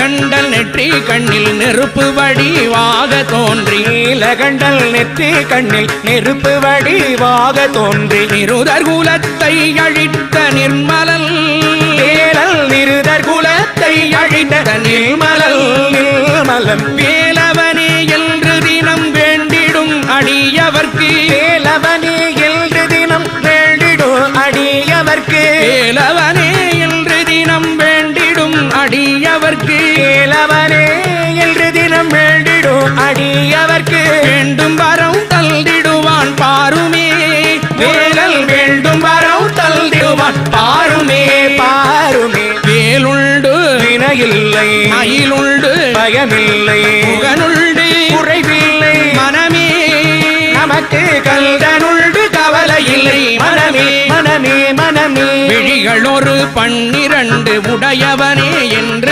நீலகண்டல் நெற்றி கண்ணில் நெருப்பு வடிவாக தோன்றி நீலகண்டல் நெற்றி கண்ணில் நெருப்பு வடிவாக தோன்றி நிருதர் குலத்தை அழித்த நிர்மலல் வேலல் நிருதர் குலத்தை அழித்த நிர்மலல் நிர்மலன் வேலவனே என்று தினம் வேண்டிடும் அடியவர்க்கு வேலவனே என்று தினம் வேண்டிடும் அடியவர்க்கு வேலவனே என்று தினம் வேண்டிடும் அடியவர்க்கு வேலவனே என்று தினம் வேண்டிடும் அடியவர்க்கு வேண்டும் வரம் தந்திடுவான் பாருமே வேலல் வேண்டும் வரம் தந்திடுவான் பாருமே பாருமே வேலுண்டு வினையில்லை மயிலுண்டு பயமில்லை புகனுண்டு குறைவில்லை மனமே நமக்கு கல்தனுண்டு கவலை இல்லை மனமே மனமே மனமே விழிகள் ஒரு 12 உடையவனே என்று